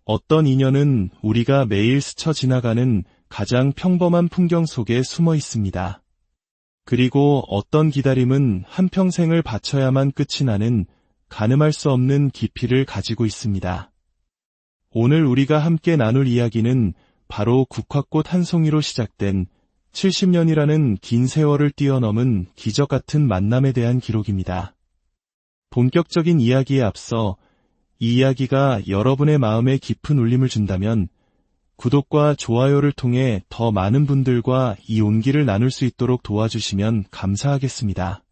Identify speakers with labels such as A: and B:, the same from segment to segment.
A: 어떤 인연은 우리가 매일 스쳐 지나가는 가장 평범한 풍경 속에 숨어 있습니다. 그리고 어떤 기다림은 한평생을 바쳐야만 끝이 나는 가늠할 수 없는 깊이를 가지고 있습니다. 오늘 우리가 함께 나눌 이야기는 바로 국화꽃 한 송이로 시작된 70년이라는 긴 세월을 뛰어넘은 기적 같은 만남에 대한 기록입니다. 본격적인 이야기에 앞서 이 이야기가 여러분의 마음에 깊은 울림을 준다면 구독과 좋아요를 통해 더 많은 분들과 이 온기를 나눌 수 있도록 도와주시면 감사하겠습니다.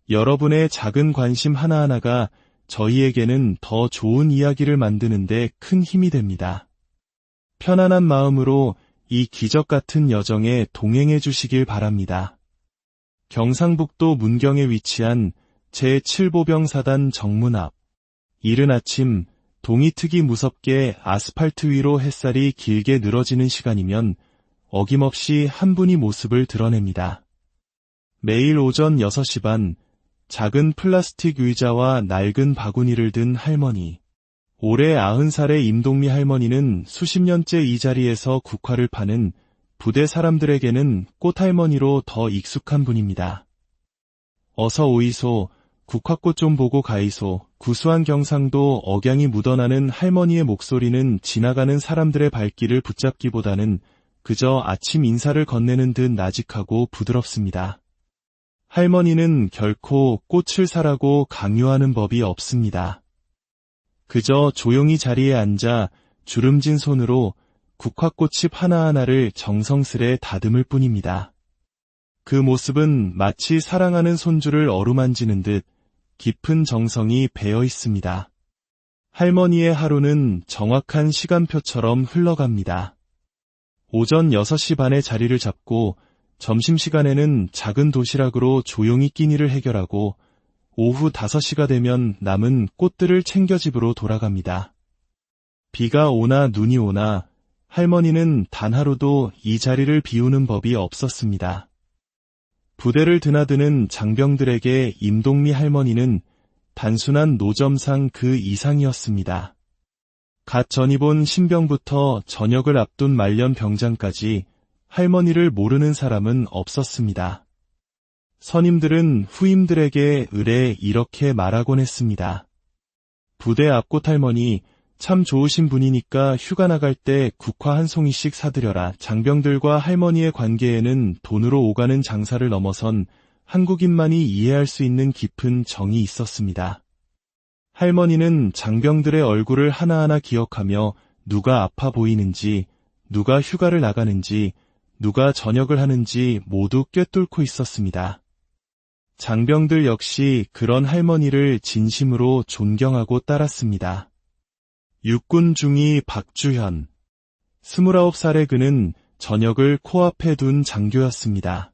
A: 여러분의 작은 관심 하나하나가 저희에게는 더 좋은 이야기를 만드는 데 큰 힘이 됩니다. 편안한 마음으로 이 기적 같은 여정에 동행해 주시길 바랍니다. 경상북도 문경에 위치한 제7보병사단 정문 앞. 이른 아침 동이 트기 무섭게 아스팔트 위로 햇살이 길게 늘어지는 시간이면 어김없이 한 분이 모습을 드러냅니다. 매일 오전 6시 반 작은 플라스틱 의자와 낡은 바구니를 든 할머니. 올해 90살의 임동미 할머니는 수십 년째 이 자리에서 국화를 파는 부대 사람들에게는 꽃할머니로 더 익숙한 분입니다. 어서 오이소, 국화꽃 좀 보고 가이소. 구수한 경상도 억양이 묻어나는 할머니의 목소리는 지나가는 사람들의 발길을 붙잡기보다는 그저 아침 인사를 건네는 듯 나직하고 부드럽습니다. 할머니는 결코 꽃을 사라고 강요하는 법이 없습니다. 그저 조용히 자리에 앉아 주름진 손으로 국화꽃잎 하나하나를 정성스레 다듬을 뿐입니다. 그 모습은 마치 사랑하는 손주를 어루만지는 듯 깊은 정성이 배어 있습니다. 할머니의 하루는 정확한 시간표처럼 흘러갑니다. 오전 6시 반에 자리를 잡고 점심시간에는 작은 도시락으로 조용히 끼니를 해결하고 오후 5시가 되면 남은 꽃들을 챙겨 집으로 돌아갑니다. 비가 오나 눈이 오나 할머니는 단 하루도 이 자리를 비우는 법이 없었습니다. 부대를 드나드는 장병들에게 임동미 할머니는 단순한 노점상 그 이상이었습니다. 갓 전입 온 신병부터 전역을 앞둔 말년 병장까지 할머니를 모르는 사람은 없었습니다. 선임들은 후임들에게 의례 이렇게 말하곤 했습니다. 부대 앞꽃 할머니 참 좋으신 분이니까 휴가 나갈 때 국화 한 송이씩 사드려라. 장병들과 할머니의 관계에는 돈으로 오가는 장사를 넘어선 한국인만이 이해할 수 있는 깊은 정이 있었습니다. 할머니는 장병들의 얼굴을 하나하나 기억하며 누가 아파 보이는지, 누가 휴가를 나가는지, 누가 전역을 하는지 모두 꿰뚫고 있었습니다. 장병들 역시 그런 할머니를 진심으로 존경하고 따랐습니다. 육군 중위 박주현. 29살의 그는 전역을 코앞에 둔 장교였습니다.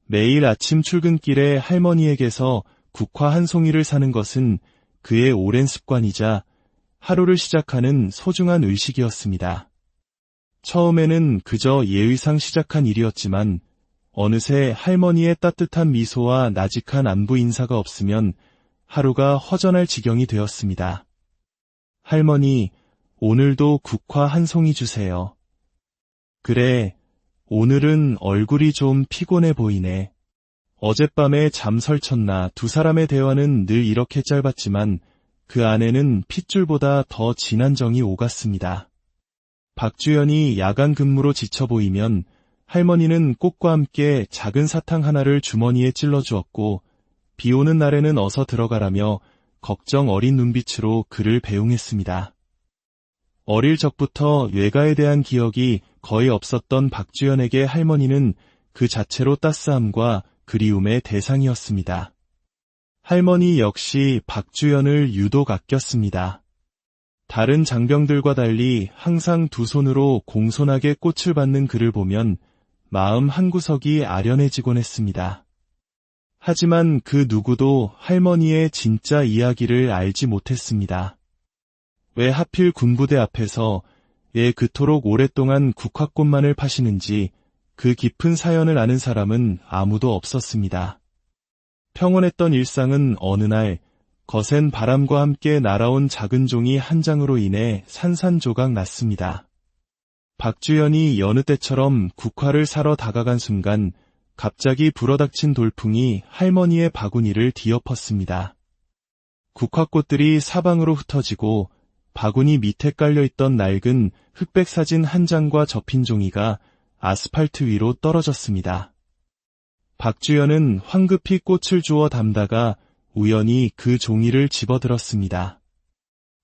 A: 매일 아침 출근길에 할머니에게서 국화 한 송이를 사는 것은 그의 오랜 습관이자 하루를 시작하는 소중한 의식이었습니다. 처음에는 그저 예의상 시작한 일이었지만 어느새 할머니의 따뜻한 미소와 나직한 안부 인사가 없으면 하루가 허전할 지경이 되었습니다. 할머니, 오늘도 국화 한 송이 주세요. 그래, 오늘은 얼굴이 좀 피곤해 보이네. 어젯밤에 잠 설쳤나. 두 사람의 대화는 늘 이렇게 짧았지만 그 안에는 핏줄보다 더 진한 정이 오갔습니다. 박주연이 야간 근무로 지쳐 보이면 할머니는 꽃과 함께 작은 사탕 하나를 주머니에 찔러주었고 비 오는 날에는 어서 들어가라며 걱정 어린 눈빛으로 그를 배웅했습니다. 어릴 적부터 외가에 대한 기억이 거의 없었던 박주연에게 할머니는 그 자체로 따스함과 그리움의 대상이었습니다. 할머니 역시 박주연을 유독 아꼈습니다. 다른 장병들과 달리 항상 두 손으로 공손하게 꽃을 받는 그를 보면 마음 한구석이 아련해지곤 했습니다. 하지만 그 누구도 할머니의 진짜 이야기를 알지 못했습니다. 왜 하필 군부대 앞에서 왜 그토록 오랫동안 국화꽃만을 파시는지 그 깊은 사연을 아는 사람은 아무도 없었습니다. 평온했던 일상은 어느 날 거센 바람과 함께 날아온 작은 종이 한 장으로 인해 산산조각 났습니다. 박주연이 여느 때처럼 국화를 사러 다가간 순간 갑자기 불어닥친 돌풍이 할머니의 바구니를 뒤엎었습니다. 국화꽃들이 사방으로 흩어지고 바구니 밑에 깔려있던 낡은 흑백 사진 한 장과 접힌 종이가 아스팔트 위로 떨어졌습니다. 박주연은 황급히 꽃을 주워 담다가 우연히 그 종이를 집어들었습니다.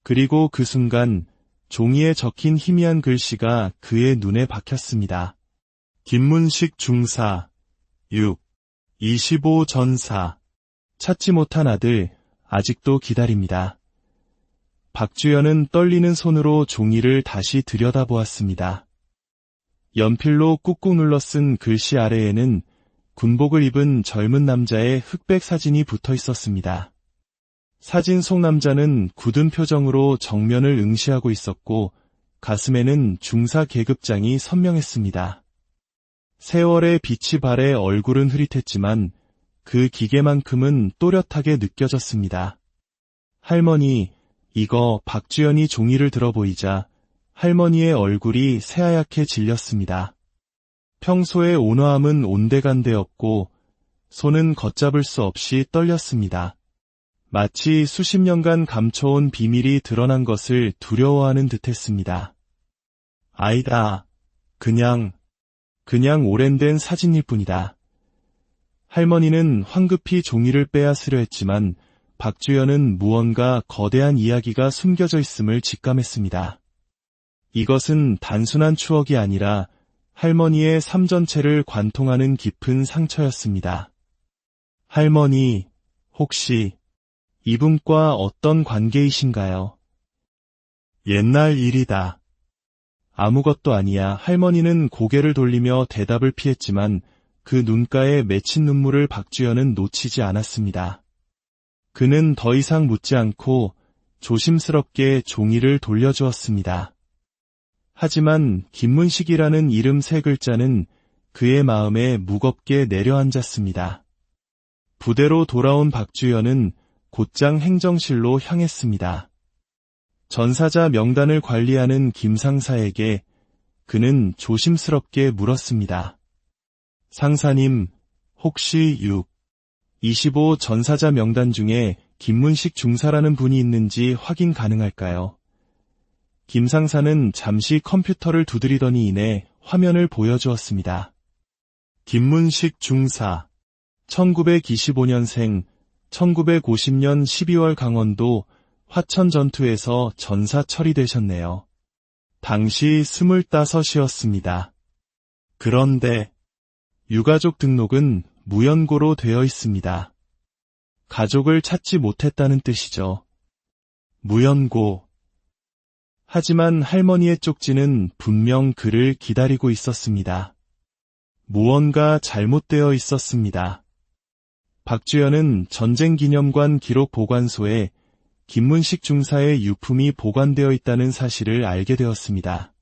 A: 그리고 그 순간 종이에 적힌 희미한 글씨가 그의 눈에 박혔습니다. 김문식 중사 6. 25 전사. 찾지 못한 아들 아직도 기다립니다. 박주연은 떨리는 손으로 종이를 다시 들여다보았습니다. 연필로 꾹꾹 눌러 쓴 글씨 아래에는 군복을 입은 젊은 남자의 흑백 사진이 붙어 있었습니다. 사진 속 남자는 굳은 표정으로 정면을 응시하고 있었고 가슴에는 중사 계급장이 선명했습니다. 세월의 빛이 발해 얼굴은 흐릿했지만 그 기계만큼은 또렷하게 느껴졌습니다. 할머니, 이거. 박주연이 종이를 들어보이자 할머니의 얼굴이 새하얗게 질렸습니다. 평소의 온화함은 온데간데였고 손은 걷잡을 수 없이 떨렸습니다. 마치 수십 년간 감춰온 비밀이 드러난 것을 두려워하는 듯했습니다. 아니다. 그냥 오랜된 사진일 뿐이다. 할머니는 황급히 종이를 빼앗으려 했지만 박주연은 무언가 거대한 이야기가 숨겨져 있음을 직감했습니다. 이것은 단순한 추억이 아니라 할머니의 삶 전체를 관통하는 깊은 상처였습니다. 할머니, 혹시 이분과 어떤 관계이신가요? 옛날 일이다. 아무것도 아니야. 할머니는 고개를 돌리며 대답을 피했지만 그 눈가에 맺힌 눈물을 박주연은 놓치지 않았습니다. 그는 더 이상 묻지 않고 조심스럽게 종이를 돌려주었습니다. 하지만 김문식이라는 이름 세 글자는 그의 마음에 무겁게 내려앉았습니다. 부대로 돌아온 박주연은 곧장 행정실로 향했습니다. 전사자 명단을 관리하는 김 상사에게 그는 조심스럽게 물었습니다. 상사님, 혹시 6, 25 전사자 명단 중에 김문식 중사라는 분이 있는지 확인 가능할까요? 김 상사는 잠시 컴퓨터를 두드리더니 이내 화면을 보여주었습니다. 김문식 중사, 1925년생, 1950년 12월 강원도 화천 전투에서 전사 처리되셨네요. 당시 25이었습니다. 그런데 유가족 등록은 무연고로 되어 있습니다. 가족을 찾지 못했다는 뜻이죠. 무연고. 하지만 할머니의 쪽지는 분명 그를 기다리고 있었습니다. 무언가 잘못되어 있었습니다. 박주연은 전쟁기념관 기록보관소에 김문식 중사의 유품이 보관되어 있다는 사실을 알게 되었습니다.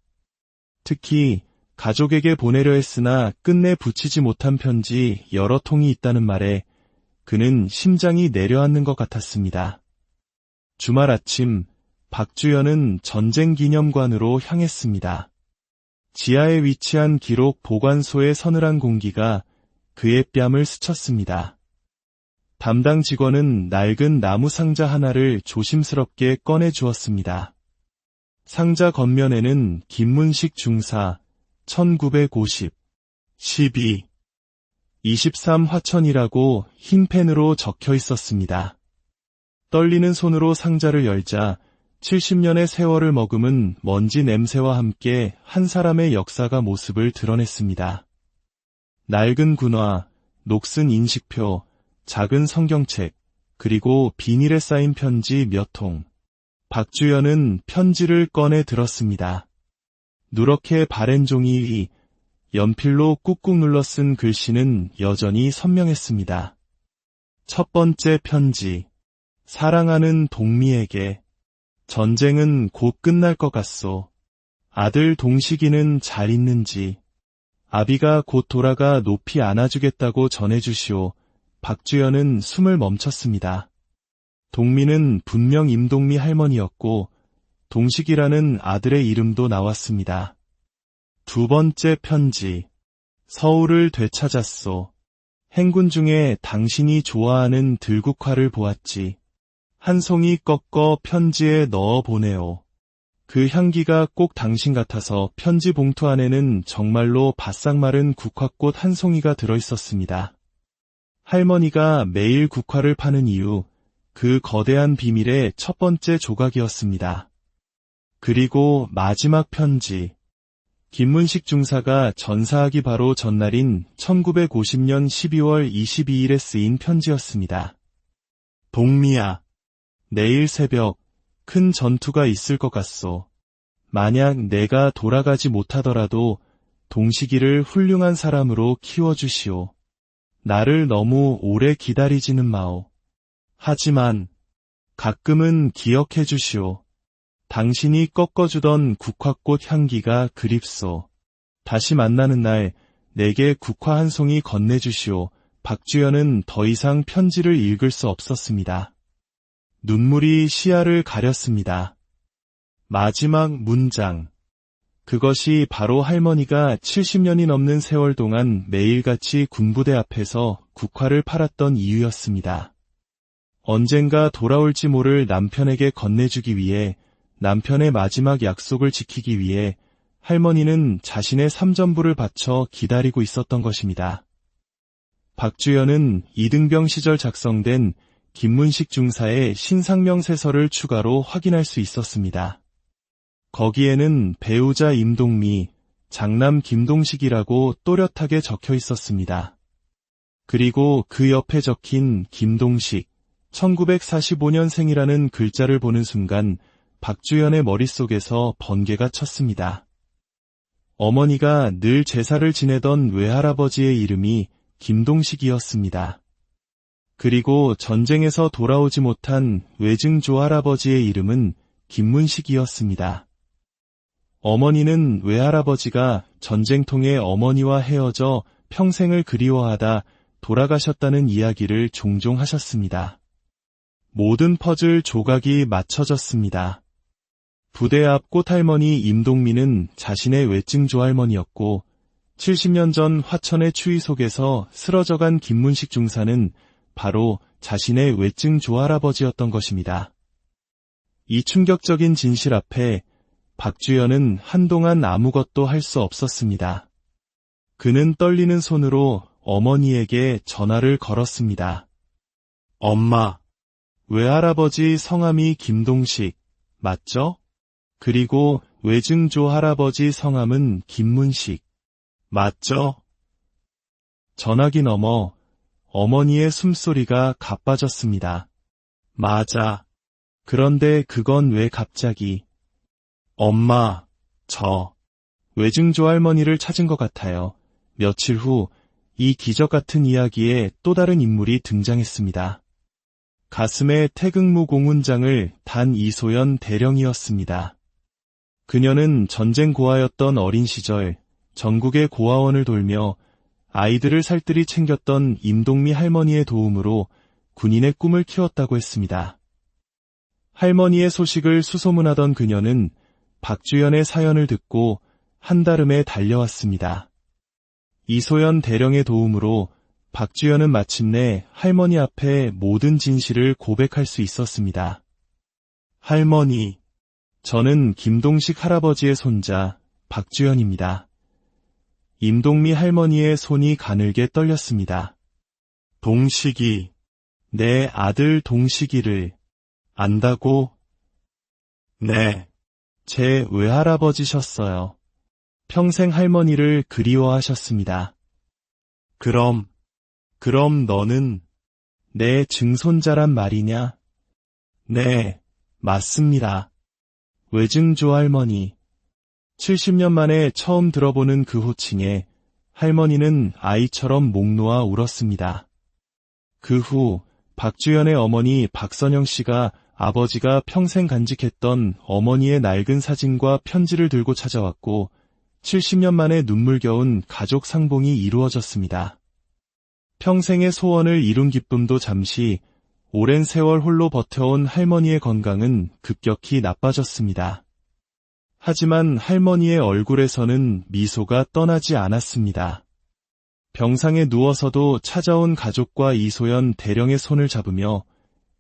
A: 특히 가족에게 보내려 했으나 끝내 붙이지 못한 편지 여러 통이 있다는 말에 그는 심장이 내려앉는 것 같았습니다. 주말 아침 박주연은 전쟁기념관으로 향했습니다. 지하에 위치한 기록 보관소의 서늘한 공기가 그의 뺨을 스쳤습니다. 담당 직원은 낡은 나무 상자 하나를 조심스럽게 꺼내 주었습니다. 상자 겉면에는 김문식 중사 1950, 12, 23 화천이라고 흰 펜으로 적혀 있었습니다. 떨리는 손으로 상자를 열자 70년의 세월을 머금은 먼지 냄새와 함께 한 사람의 역사가 모습을 드러냈습니다. 낡은 군화, 녹슨 인식표, 작은 성경책, 그리고 비닐에 쌓인 편지 몇 통. 박주연은 편지를 꺼내 들었습니다. 누렇게 바랜 종이 위, 연필로 꾹꾹 눌러 쓴 글씨는 여전히 선명했습니다. 첫 번째 편지. 사랑하는 동미에게. 전쟁은 곧 끝날 것 같소. 아들 동식이는 잘 있는지. 아비가 곧 돌아가 높이 안아주겠다고 전해주시오. 박주연은 숨을 멈췄습니다. 동미는 분명 임동미 할머니였고 동식이라는 아들의 이름도 나왔습니다. 두 번째 편지. 서울을 되찾았소. 행군 중에 당신이 좋아하는 들국화를 보았지. 한 송이 꺾어 편지에 넣어 보내오. 그 향기가 꼭 당신 같아서 편지 봉투 안에는 정말로 바싹 마른 국화꽃 한 송이가 들어있었습니다. 할머니가 매일 국화를 파는 이유, 그 거대한 비밀의 첫 번째 조각이었습니다. 그리고 마지막 편지. 김문식 중사가 전사하기 바로 전날인 1950년 12월 22일에 쓰인 편지였습니다. 동미야, 내일 새벽 큰 전투가 있을 것 같소. 만약 내가 돌아가지 못하더라도 동식이를 훌륭한 사람으로 키워주시오. 나를 너무 오래 기다리지는 마오. 하지만 가끔은 기억해 주시오. 당신이 꺾어주던 국화꽃 향기가 그립소. 다시 만나는 날 내게 국화 한 송이 건네주시오. 박주연은 더 이상 편지를 읽을 수 없었습니다. 눈물이 시야를 가렸습니다. 마지막 문장. 그것이 바로 할머니가 70년이 넘는 세월 동안 매일같이 군부대 앞에서 국화를 팔았던 이유였습니다. 언젠가 돌아올지 모를 남편에게 건네주기 위해, 남편의 마지막 약속을 지키기 위해 할머니는 자신의 삼전부를 바쳐 기다리고 있었던 것입니다. 박주연은 이등병 시절 작성된 김문식 중사의 신상명세서를 추가로 확인할 수 있었습니다. 거기에는 배우자 임동미, 장남 김동식이라고 또렷하게 적혀 있었습니다. 그리고 그 옆에 적힌 김동식, 1945년생이라는 글자를 보는 순간 박주연의 머릿속에서 번개가 쳤습니다. 어머니가 늘 제사를 지내던 외할아버지의 이름이 김동식이었습니다. 그리고 전쟁에서 돌아오지 못한 외증조 할아버지의 이름은 김문식이었습니다. 어머니는 외할아버지가 전쟁통에 어머니와 헤어져 평생을 그리워하다 돌아가셨다는 이야기를 종종 하셨습니다. 모든 퍼즐 조각이 맞춰졌습니다. 부대 앞 꽃할머니 임동미는 자신의 외증조 할머니였고 70년 전 화천의 추위 속에서 쓰러져간 김문식 중사는 바로 자신의 외증조 할아버지였던 것입니다. 이 충격적인 진실 앞에 박주연은 한동안 아무것도 할 수 없었습니다. 그는 떨리는 손으로 어머니에게 전화를 걸었습니다. 엄마, 외할아버지 성함이 김동식, 맞죠? 그리고 외증조 할아버지 성함은 김문식, 맞죠? 전화기 너머 어머니의 숨소리가 가빠졌습니다. 맞아. 그런데 그건 왜 갑자기? 엄마, 저 외증조 할머니를 찾은 것 같아요. 며칠 후 이 기적 같은 이야기에 또 다른 인물이 등장했습니다. 가슴에 태극무 공훈장을 단 이소연 대령이었습니다. 그녀는 전쟁 고아였던 어린 시절 전국의 고아원을 돌며 아이들을 살뜰히 챙겼던 임동미 할머니의 도움으로 군인의 꿈을 키웠다고 했습니다. 할머니의 소식을 수소문하던 그녀는 박주연의 사연을 듣고 한달음에 달려왔습니다. 이소연 대령의 도움으로 박주연은 마침내 할머니 앞에 모든 진실을 고백할 수 있었습니다. 할머니, 저는 김동식 할아버지의 손자 박주연입니다. 임동미 할머니의 손이 가늘게 떨렸습니다. 동식이, 내 아들 동식이를 안다고? 네, 제 외할아버지셨어요. 평생 할머니를 그리워하셨습니다. 그럼 너는 내 증손자란 말이냐? 네, 맞습니다. 외증조 할머니. 70년 만에 처음 들어보는 그 호칭에 할머니는 아이처럼 목 놓아 울었습니다. 그 후 박주연의 어머니 박선영 씨가 아버지가 평생 간직했던 어머니의 낡은 사진과 편지를 들고 찾아왔고 70년 만에 눈물겨운 가족 상봉이 이루어졌습니다. 평생의 소원을 이룬 기쁨도 잠시 오랜 세월 홀로 버텨온 할머니의 건강은 급격히 나빠졌습니다. 하지만 할머니의 얼굴에서는 미소가 떠나지 않았습니다. 병상에 누워서도 찾아온 가족과 이소연 대령의 손을 잡으며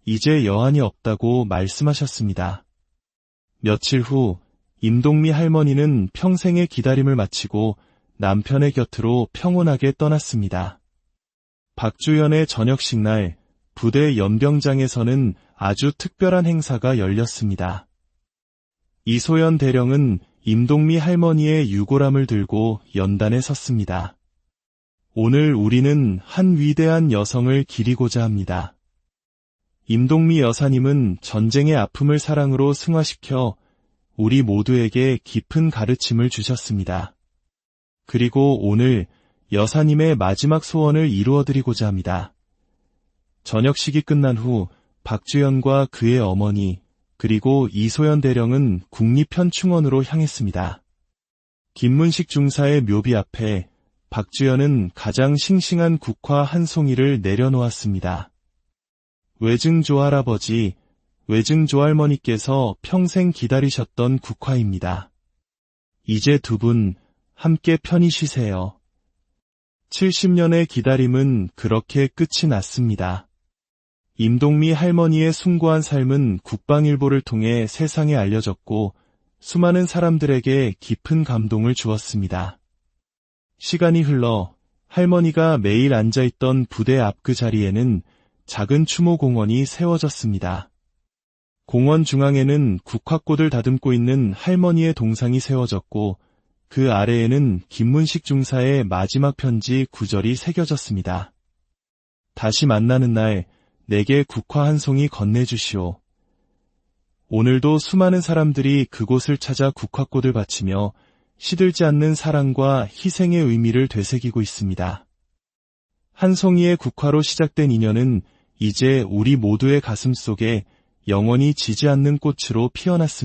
A: 이제 여한이 없다고 말씀하셨습니다. 며칠 후 임동미 할머니는 평생의 기다림을 마치고 남편의 곁으로 평온하게 떠났습니다. 박주연의 저녁식 날 부대 연병장에서는 아주 특별한 행사가 열렸습니다. 이소연 대령은 임동미 할머니의 유골함을 들고 연단에 섰습니다. 오늘 우리는 한 위대한 여성을 기리고자 합니다. 임동미 여사님은 전쟁의 아픔을 사랑으로 승화시켜 우리 모두에게 깊은 가르침을 주셨습니다. 그리고 오늘 여사님의 마지막 소원을 이루어드리고자 합니다. 저녁식이 끝난 후 박주연과 그의 어머니 그리고 이소연 대령은 국립현충원으로 향했습니다. 김문식 중사의 묘비 앞에 박주연은 가장 싱싱한 국화 한 송이를 내려놓았습니다. 외증조 할아버지, 외증조 할머니께서 평생 기다리셨던 국화입니다. 이제 두 분 함께 편히 쉬세요. 70년의 기다림은 그렇게 끝이 났습니다. 임동미 할머니의 숭고한 삶은 국방일보를 통해 세상에 알려졌고 수많은 사람들에게 깊은 감동을 주었습니다. 시간이 흘러 할머니가 매일 앉아있던 부대 앞 그 자리에는 작은 추모공원이 세워졌습니다. 공원 중앙에는 국화꽃을 다듬고 있는 할머니의 동상이 세워졌고 그 아래에는 김문식 중사의 마지막 편지 9절이 새겨졌습니다. 다시 만나는 날 내게 국화 한 송이 건네주시오. 오늘도 수많은 사람들이 그곳을 찾아 국화꽃을 바치며 시들지 않는 사랑과 희생의 의미를 되새기고 있습니다. 한 송이의 국화로 시작된 인연은 이제 우리 모두의 가슴 속에 영원히 지지 않는 꽃으로 피어났습니다.